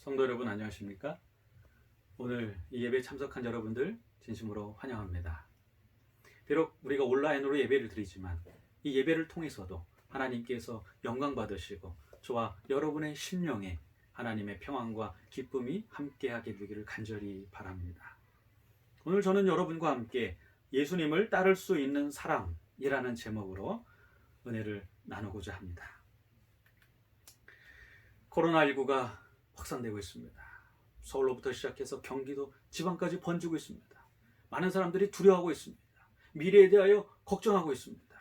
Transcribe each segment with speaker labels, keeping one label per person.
Speaker 1: 성도 여러분 안녕하십니까? 오늘 이 예배에 참석한 여러분들 진심으로 환영합니다. 비록 우리가 온라인으로 예배를 드리지만 이 예배를 통해서도 하나님께서 영광 받으시고 저와 여러분의 심령에 하나님의 평안과 기쁨이 함께하게 되기를 간절히 바랍니다. 오늘 저는 여러분과 함께 예수님을 따를 수 있는 사람이라는 제목으로 은혜를 나누고자 합니다. 코로나19가 확산되고 있습니다. 서울로부터 시작해서 경기도 지방까지 번지고 있습니다. 많은 사람들이 두려워하고 있습니다. 미래에 대하여 걱정하고 있습니다.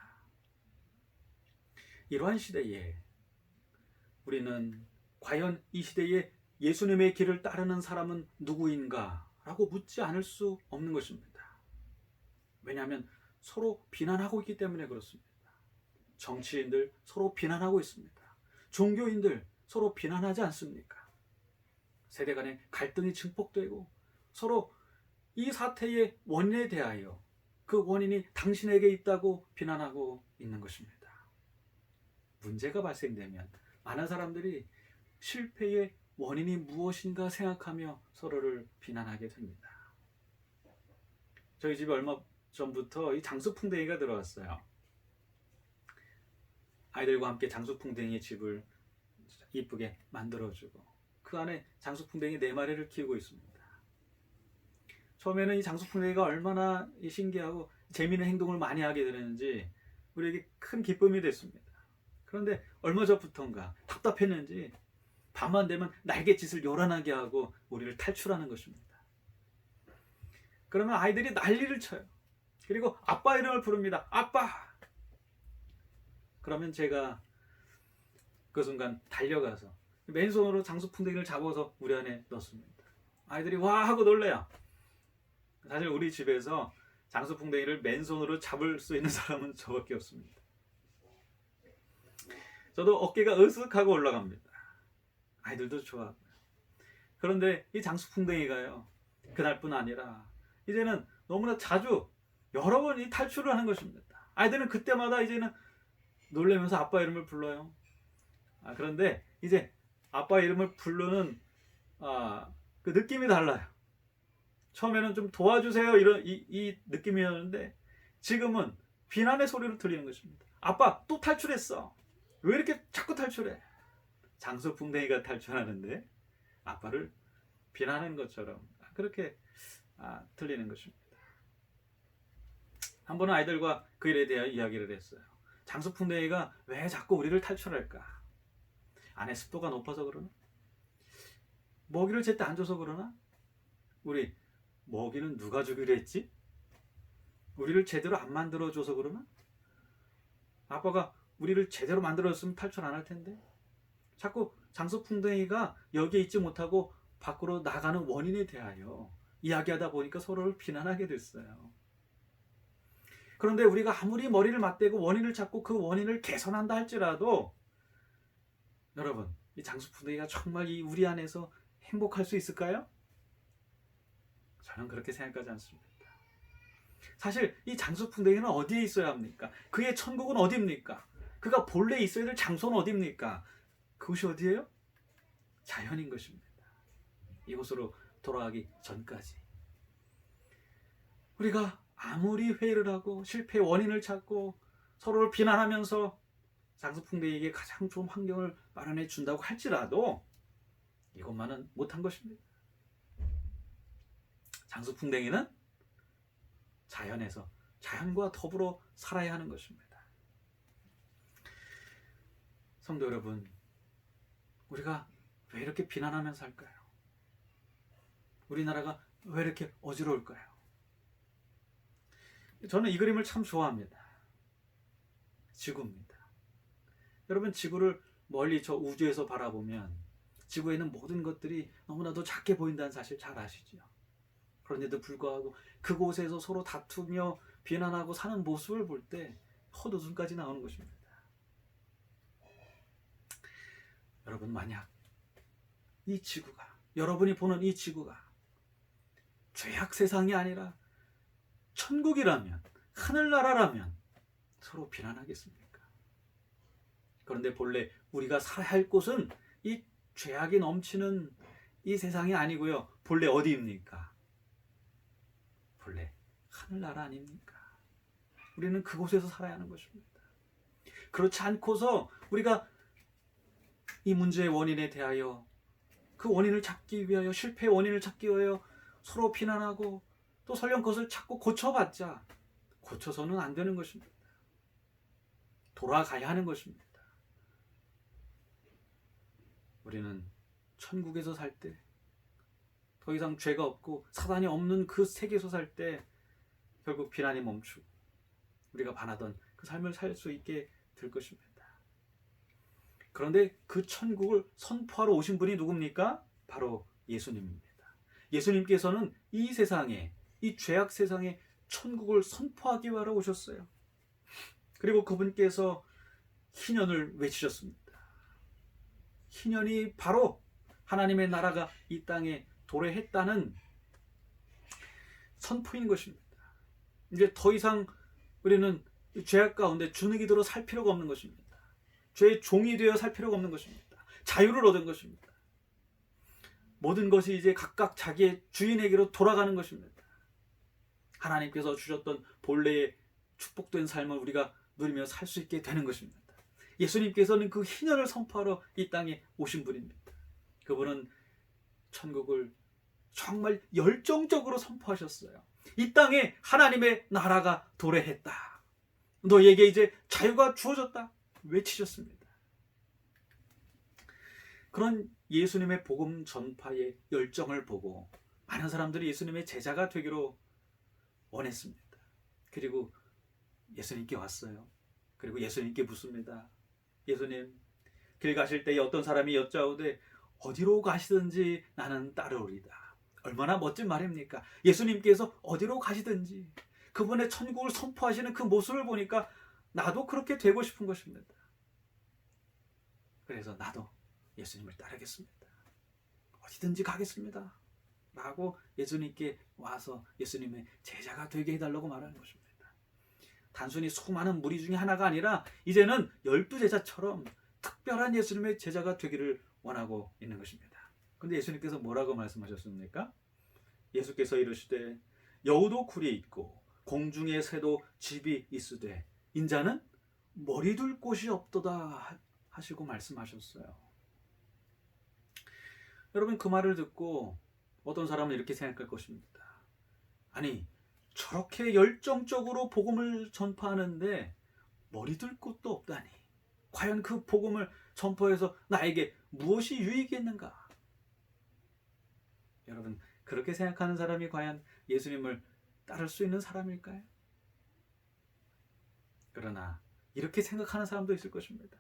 Speaker 1: 이러한 시대에 우리는 과연 이 시대에 예수님의 길을 따르는 사람은 누구인가? 라고 묻지 않을 수 없는 것입니다. 왜냐하면 서로 비난하고 있기 때문에 그렇습니다. 정치인들 서로 비난하고 있습니다. 종교인들 서로 비난하지 않습니까? 세대 간의 갈등이 증폭되고 서로 이 사태의 원인에 대하여 그 원인이 당신에게 있다고 비난하고 있는 것입니다. 문제가 발생되면 많은 사람들이 실패의 원인이 무엇인가 생각하며 서로를 비난하게 됩니다. 저희 집에 얼마 전부터 이 장수풍뎅이가 들어왔어요. 아이들과 함께 장수풍뎅이 집을 이쁘게 만들어주고 그 안에 장수풍뎅이 4마리를 키우고 있습니다. 처음에는 이 장수풍뎅이가 얼마나 신기하고 재미있는 행동을 많이 하게 되는지 우리에게 큰 기쁨이 됐습니다. 그런데 얼마 전부터인가 답답했는지 밤만 되면 날갯짓을 요란하게 하고 우리를 탈출하는 것입니다. 그러면 아이들이 난리를 쳐요. 그리고 아빠 이름을 부릅니다. 아빠! 그러면 제가 그 순간 달려가서 맨손으로 장수풍뎅이를 잡아서 우리 안에 넣습니다. 아이들이 와 하고 놀래요. 사실 우리 집에서 장수풍뎅이를 맨손으로 잡을 수 있는 사람은 저밖에 없습니다. 저도 어깨가 으쓱하고 올라갑니다. 아이들도 좋아하고요. 그런데 이 장수풍뎅이가요, 그날뿐 아니라 이제는 너무나 자주 여러 번 이 탈출을 하는 것입니다. 아이들은 그때마다 이제는 놀라면서 아빠 이름을 불러요. 그런데 이제 아빠 이름을 부르는 그 느낌이 달라요. 처음에는 좀 도와주세요 이런 이 느낌이었는데 지금은 비난의 소리로 들리는 것입니다. 아빠 또 탈출했어. 왜 이렇게 자꾸 탈출해? 장수풍뎅이가 탈출하는데 아빠를 비난하는 것처럼 그렇게 들리는 것입니다. 한 번은 아이들과 그 일에 대해 이야기를 했어요. 장수풍뎅이가 왜 자꾸 우리를 탈출할까? 안에 습도가 높아서 그러나? 먹이를 제때 안 줘서 그러나? 우리 먹이는 누가 주기로 했지? 우리를 제대로 안 만들어줘서 그러나? 아빠가 우리를 제대로 만들어줬으면 탈출 안 할 텐데? 자꾸 장수풍뎅이가 여기에 있지 못하고 밖으로 나가는 원인에 대하여 이야기하다 보니까 서로를 비난하게 됐어요. 그런데 우리가 아무리 머리를 맞대고 원인을 찾고 그 원인을 개선한다 할지라도 여러분, 이 장수풍뎅이가 정말 이 우리 안에서 행복할 수 있을까요? 저는 그렇게 생각하지 않습니다. 사실 이 장수풍뎅이는 어디에 있어야 합니까? 그의 천국은 어디입니까? 그가 본래 있어야 될 장소는 어디입니까? 그곳이 어디예요? 자연인 것입니다. 이곳으로 돌아가기 전까지 우리가 아무리 회의를 하고 실패의 원인을 찾고 서로를 비난하면서 장수풍뎅이에게 가장 좋은 환경을 마련해 준다고 할지라도 이것만은 못한 것입니다. 장수풍뎅이는 자연에서 자연과 더불어 살아야 하는 것입니다. 성도 여러분, 우리가 왜 이렇게 비난하면서 살까요? 우리나라가 왜 이렇게 어지러울까요? 저는 이 그림을 참 좋아합니다. 지구입니다. 여러분, 지구를 멀리 저 우주에서 바라보면 지구에 있는 모든 것들이 너무나도 작게 보인다는 사실 잘 아시죠? 그런데도 불구하고 그곳에서 서로 다투며 비난하고 사는 모습을 볼 때 헛웃음까지 나오는 것입니다. 여러분, 만약 이 지구가, 여러분이 보는 이 지구가 죄악 세상이 아니라 천국이라면, 하늘나라라면 서로 비난하겠습니까? 그런데 본래 우리가 살아야 할 곳은 이 죄악이 넘치는 이 세상이 아니고요. 본래 어디입니까? 본래 하늘나라 아닙니까? 우리는 그곳에서 살아야 하는 것입니다. 그렇지 않고서 우리가 이 문제의 원인에 대하여 그 원인을 찾기 위하여, 실패의 원인을 찾기 위하여 서로 비난하고 또 설령 그것을 찾고 고쳐봤자 고쳐서는 안 되는 것입니다. 돌아가야 하는 것입니다. 우리는 천국에서 살 때, 더 이상 죄가 없고 사단이 없는 그 세계에서 살 때 결국 비난이 멈추고 우리가 바라던 그 삶을 살 수 있게 될 것입니다. 그런데 그 천국을 선포하러 오신 분이 누굽니까? 바로 예수님입니다. 예수님께서는 이 세상에, 이 죄악 세상에 천국을 선포하기 위하여 오셨어요. 그리고 그분께서 희년을 외치셨습니다. 희년이 바로 하나님의 나라가 이 땅에 도래했다는 선포인 것입니다. 이제 더 이상 우리는 죄악 가운데 주눅이 들어 살 필요가 없는 것입니다. 죄의 종이 되어 살 필요가 없는 것입니다. 자유를 얻은 것입니다. 모든 것이 이제 각각 자기의 주인에게로 돌아가는 것입니다. 하나님께서 주셨던 본래의 축복된 삶을 우리가 누리며 살 수 있게 되는 것입니다. 예수님께서는 그 희년을 선포하러 이 땅에 오신 분입니다. 그분은 천국을 정말 열정적으로 선포하셨어요. 이 땅에 하나님의 나라가 도래했다. 너에게 이제 자유가 주어졌다. 외치셨습니다. 그런 예수님의 복음 전파의 열정을 보고 많은 사람들이 예수님의 제자가 되기로 원했습니다. 그리고 예수님께 왔어요. 그리고 예수님께 묻습니다. 예수님, 길 가실 때에 어떤 사람이 여짜오되 어디로 가시든지 나는 따르오리다. 얼마나 멋진 말입니까? 예수님께서 어디로 가시든지 그분의 천국을 선포하시는 그 모습을 보니까 나도 그렇게 되고 싶은 것입니다. 그래서 나도 예수님을 따르겠습니다. 어디든지 가겠습니다. 라고 예수님께 와서 예수님의 제자가 되게 해달라고 말하는 것입니다. 단순히 수많은 무리 중에 하나가 아니라 이제는 12제자처럼 특별한 예수님의 제자가 되기를 원하고 있는 것입니다. 그런데 예수님께서 뭐라고 말씀하셨습니까? 예수께서 이르시되 여우도 굴이 있고 공중의 새도 집이 있으되 인자는 머리 둘 곳이 없도다 하시고 말씀하셨어요. 여러분, 그 말을 듣고 어떤 사람은 이렇게 생각할 것입니다. 아니, 저렇게 열정적으로 복음을 전파하는데 머리 둘 곳도 없다니, 과연 그 복음을 전파해서 나에게 무엇이 유익이 있는가? 여러분, 그렇게 생각하는 사람이 과연 예수님을 따를 수 있는 사람일까요? 그러나 이렇게 생각하는 사람도 있을 것입니다.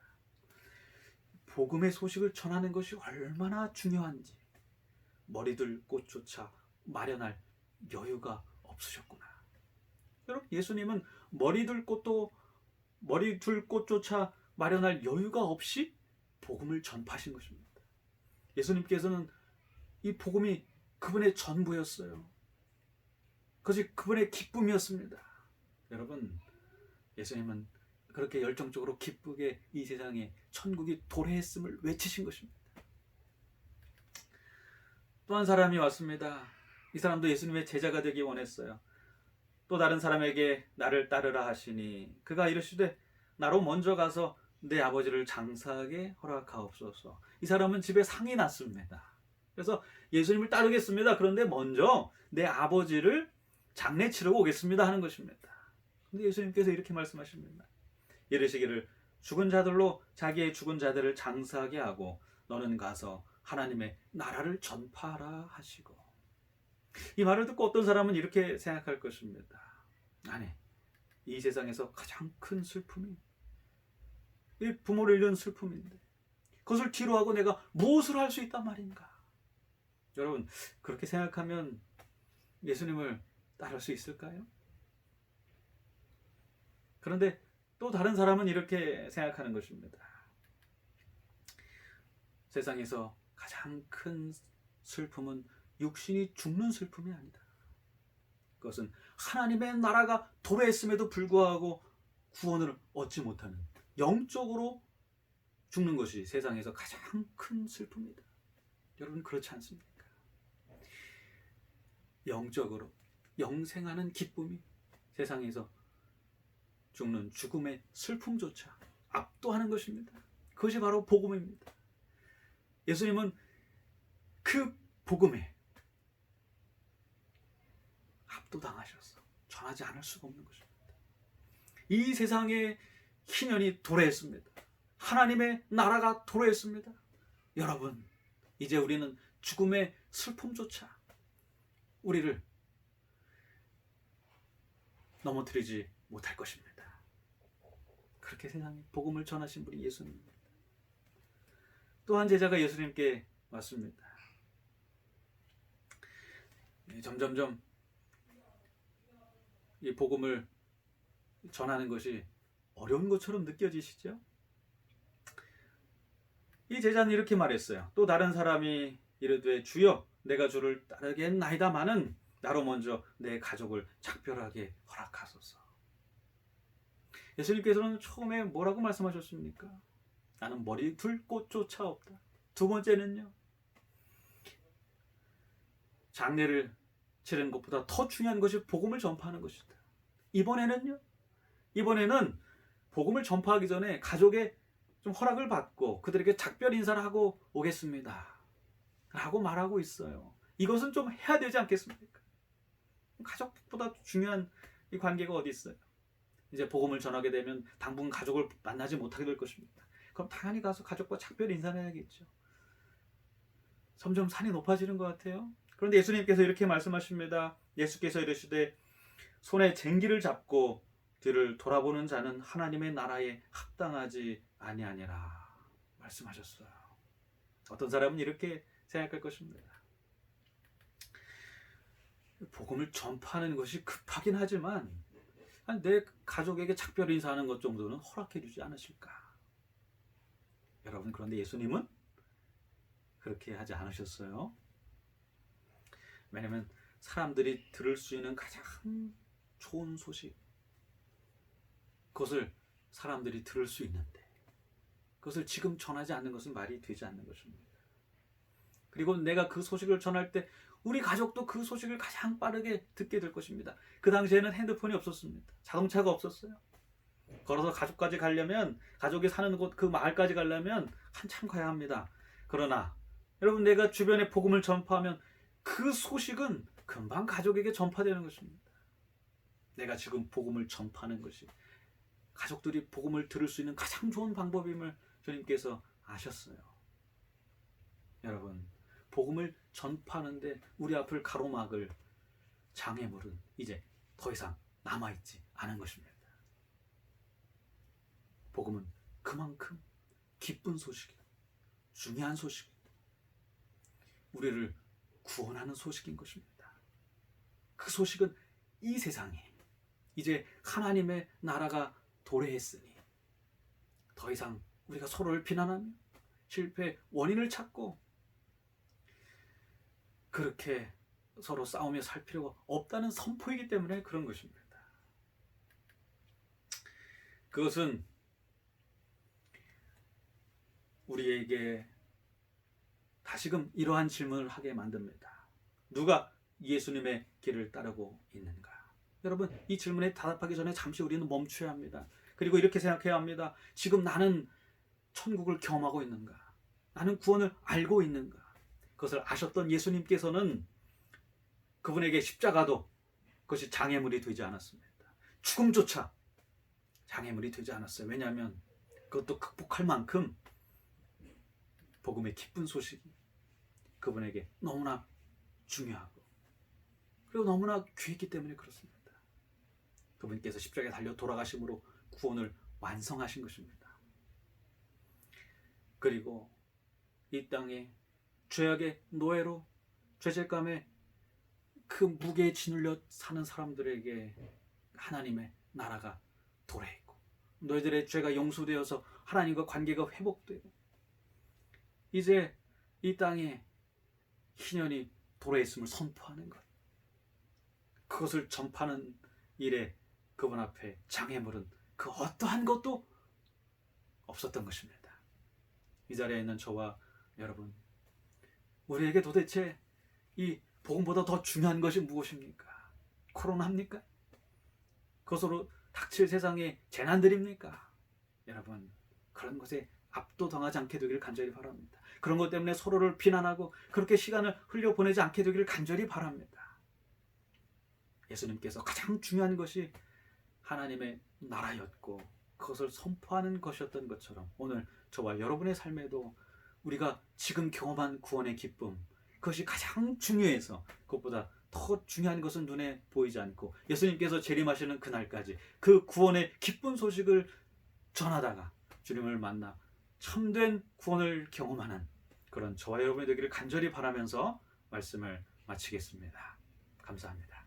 Speaker 1: 복음의 소식을 전하는 것이 얼마나 중요한지 머리둘 곳조차 마련할 여유가 없으셨구나. 여러분, 예수님은 머리둘 곳조차 마련할 여유가 없이 복음을 전파하신 것입니다. 예수님께서는 이 복음이 그분의 전부였어요. 그것이 그분의 기쁨이었습니다. 여러분, 예수님은 그렇게 열정적으로 기쁘게 이 세상에 천국이 도래했음을 외치신 것입니다. 또 한 사람이 왔습니다. 이 사람도 예수님의 제자가 되기 원했어요. 또 다른 사람에게 나를 따르라 하시니 그가 이르시되 나로 먼저 가서 내 아버지를 장사하게 허락하옵소서. 이 사람은 집에 상이 났습니다. 그래서 예수님을 따르겠습니다. 그런데 먼저 내 아버지를 장례 치르고 오겠습니다 하는 것입니다. 근데 예수님께서 이렇게 말씀하십니다. 이르시기를 죽은 자들로 자기의 죽은 자들을 장사하게 하고 너는 가서 하나님의 나라를 전파하라 하시고. 이 말을 듣고 어떤 사람은 이렇게 생각할 것입니다. 아니, 이 세상에서 가장 큰 슬픔이 이 부모를 잃은 슬픔인데 그것을 뒤로하고 내가 무엇을 할 수 있단 말인가? 여러분, 그렇게 생각하면 예수님을 따를 수 있을까요? 그런데 또 다른 사람은 이렇게 생각하는 것입니다. 세상에서 가장 큰 슬픔은 육신이 죽는 슬픔이 아니다. 그것은 하나님의 나라가 도래했음에도 불구하고 구원을 얻지 못하는 영적으로 죽는 것이 세상에서 가장 큰 슬픔이다. 여러분, 그렇지 않습니까? 영적으로 영생하는 기쁨이 세상에서 죽는 죽음의 슬픔조차 압도하는 것입니다. 그것이 바로 복음입니다. 예수님은 그 복음에 압도당하셔서 전하지 않을 수가 없는 것입니다. 이 세상에 희년이 도래했습니다. 하나님의 나라가 도래했습니다. 여러분, 이제 우리는 죽음의 슬픔조차 우리를 넘어뜨리지 못할 것입니다. 그렇게 세상에 복음을 전하신 분이 예수님입니다. 또 한 제자가 예수님께 왔습니다. 점점점 이 복음을 전하는 것이 어려운 것처럼 느껴지시죠? 이 제자는 이렇게 말했어요. 또 다른 사람이 이르되 주여 내가 주를 따르겠나이다마는 나로 먼저 내 가족을 작별하게 허락하소서. 예수님께서는 처음에 뭐라고 말씀하셨습니까? 나는 머리 둘 곳조차 없다. 두 번째는요, 장례를 치르는 것보다 더 중요한 것이 복음을 전파하는 것이다. 이번에는 복음을 전파하기 전에 가족의 좀 허락을 받고 그들에게 작별 인사를 하고 오겠습니다 라고 말하고 있어요. 이것은 좀 해야 되지 않겠습니까? 가족보다 중요한 이 관계가 어디 있어요? 이제 복음을 전하게 되면 당분간 가족을 만나지 못하게 될 것입니다. 그럼 당연히 가서 가족과 작별 인사를 해야겠죠. 점점 산이 높아지는 것 같아요. 그런데 예수님께서 이렇게 말씀하십니다. 예수께서 이르시되 손에 쟁기를 잡고 뒤를 돌아보는 자는 하나님의 나라에 합당하지 아니하니라 말씀하셨어요. 어떤 사람은 이렇게 생각할 것입니다. 복음을 전파하는 것이 급하긴 하지만 내 가족에게 작별 인사하는 것 정도는 허락해 주지 않으실까? 여러분, 그런데 예수님은 그렇게 하지 않으셨어요. 왜냐하면 사람들이 들을 수 있는 가장 좋은 소식, 그것을 사람들이 들을 수 있는데 그것을 지금 전하지 않는 것은 말이 되지 않는 것입니다. 그리고 내가 그 소식을 전할 때 우리 가족도 그 소식을 가장 빠르게 듣게 될 것입니다. 그 당시에는 핸드폰이 없었습니다. 자동차가 없었어요. 걸어서 가족까지 가려면, 가족이 사는 곳 그 마을까지 가려면 한참 가야 합니다. 그러나 여러분, 내가 주변에 복음을 전파하면 그 소식은 금방 가족에게 전파되는 것입니다. 내가 지금 복음을 전파하는 것이 가족들이 복음을 들을 수 있는 가장 좋은 방법임을 주님께서 아셨어요. 여러분, 복음을 전파하는데 우리 앞을 가로막을 장애물은 이제 더 이상 남아있지 않은 것입니다. 복음은 그만큼 기쁜 소식이고 중요한 소식이고 우리를 구원하는 소식인 것입니다. 그 소식은 이 세상에 이제 하나님의 나라가 도래했으니 더 이상 우리가 서로를 비난하며 실패의 원인을 찾고 그렇게 서로 싸우며 살 필요가 없다는 선포이기 때문에 그런 것입니다. 그것은 우리에게 다시금 이러한 질문을 하게 만듭니다. 누가 예수님의 길을 따르고 있는가? 여러분, 이 질문에 답하기 전에 잠시 우리는 멈춰야 합니다. 그리고 이렇게 생각해야 합니다. 지금 나는 천국을 경험하고 있는가? 나는 구원을 알고 있는가? 그것을 아셨던 예수님께서는 그분에게 십자가도 그것이 장애물이 되지 않았습니다. 죽음조차 장애물이 되지 않았어요. 왜냐하면 그것도 극복할 만큼 복음의 기쁜 소식이 그분에게 너무나 중요하고 그리고 너무나 귀했기 때문에 그렇습니다. 그분께서 십자가에 달려 돌아가심으로 구원을 완성하신 것입니다. 그리고 이 땅에 죄악의 노예로 죄책감에 그 무게에 짓눌려 사는 사람들에게 하나님의 나라가 도래했고 너희들의 죄가 용서되어서 하나님과 관계가 회복되고 이제 이 땅에 희년이 도래했음을 선포하는 것, 그것을 전파하는 일에 그분 앞에 장애물은 그 어떠한 것도 없었던 것입니다. 이 자리에 있는 저와 여러분, 우리에게 도대체 이 복음보다 더 중요한 것이 무엇입니까? 코로나입니까? 그것으로 닥칠 세상의 재난들입니까? 여러분, 그런 것에 압도당하지 않게 되기를 간절히 바랍니다. 그런 것 때문에 서로를 비난하고 그렇게 시간을 흘려보내지 않게 되기를 간절히 바랍니다. 예수님께서 가장 중요한 것이 하나님의 나라였고 그것을 선포하는 것이었던 것처럼 오늘 저와 여러분의 삶에도 우리가 지금 경험한 구원의 기쁨, 그것이 가장 중요해서 그것보다 더 중요한 것은 눈에 보이지 않고 예수님께서 재림하시는 그날까지 그 구원의 기쁜 소식을 전하다가 주님을 만나 참된 구원을 경험하는 그런 저와 여러분이 되기를 간절히 바라면서 말씀을 마치겠습니다. 감사합니다.